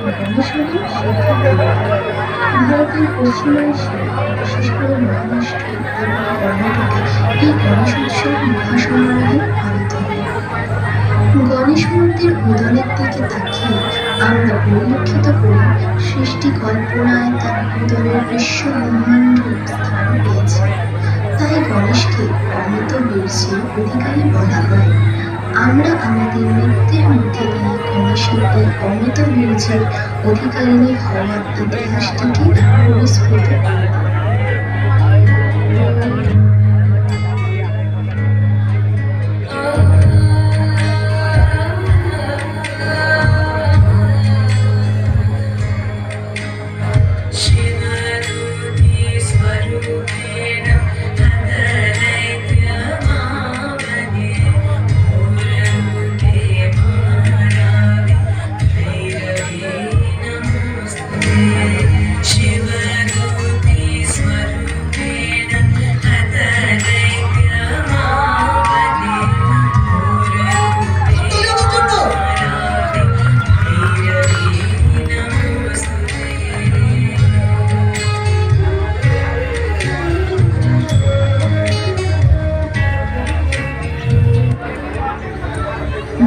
গণেশের শিক্ষা ভারতের পশ্চিমাংশে, বিশেষ করে মহারাষ্ট্র এবং কর্ণাটকে এই গণেশ উৎসব মহাসমারোহে পালিত হয়। গণেশ মূর্তির উদরের দিকে তাকিয়ে আমরা পরিলক্ষিত করি সৃষ্টি কল্পনায় তার উদরের বিশ্ব ব্রহ্মাণ্ড স্থান পেয়েছে। তাই গণেশকে অমিত বীর্যের অধিকারী বলা হয়। আমরা আমাদের নৃত্যের মধ্যে দিয়ে গণেশের এই অমিত বীর্যের অধিকারিণী হওয়ার ইতিহাসটিকে পরিস্ফুট করি।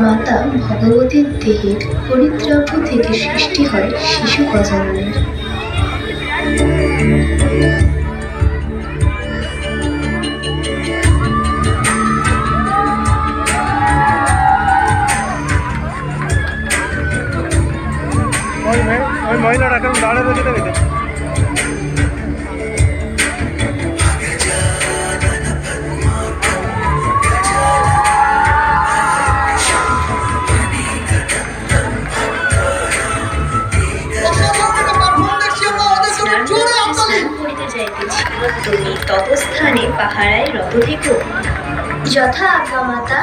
মাতা ভগবতীর দেহের হরিদ্রাব্য থেকে সৃষ্টি হয় শিশু গজাননের। ওই মহিলাটা কেমন দাঁড়িয়ে রয়েছে দেখেছে। তুমি ততস্থানে পাহারায় রত থেকো। যথা আজ্ঞা মাতা।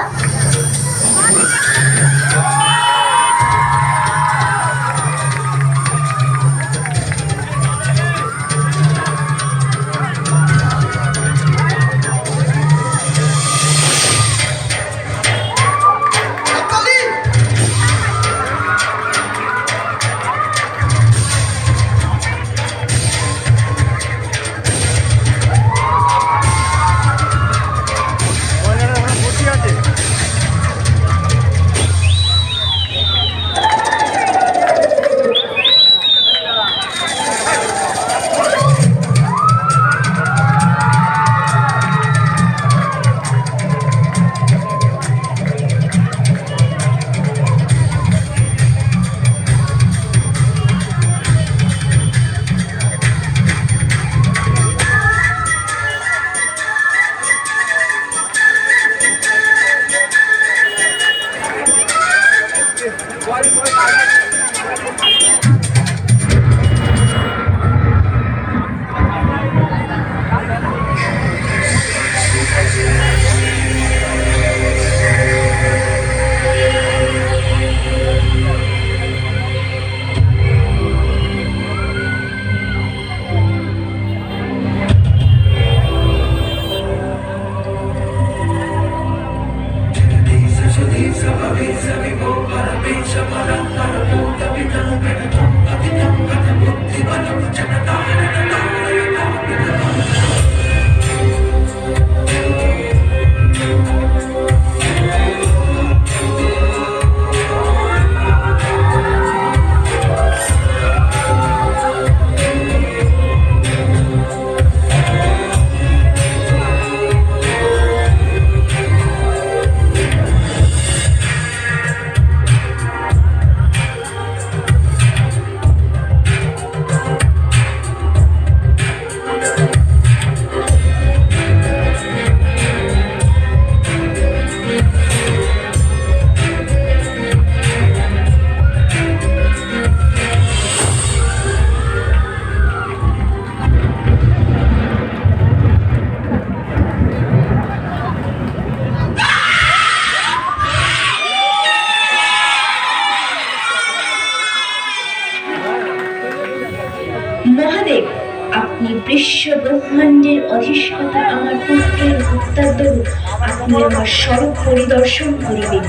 মহাদেব, আপনি বিশ্ব ব্রহ্মাণ্ডের অধিষ্ঠাতা, আমার পুত্রের ভক্তাদ্বরূপ আপনি আমার স্বরূপ পরিদর্শন করিবেন।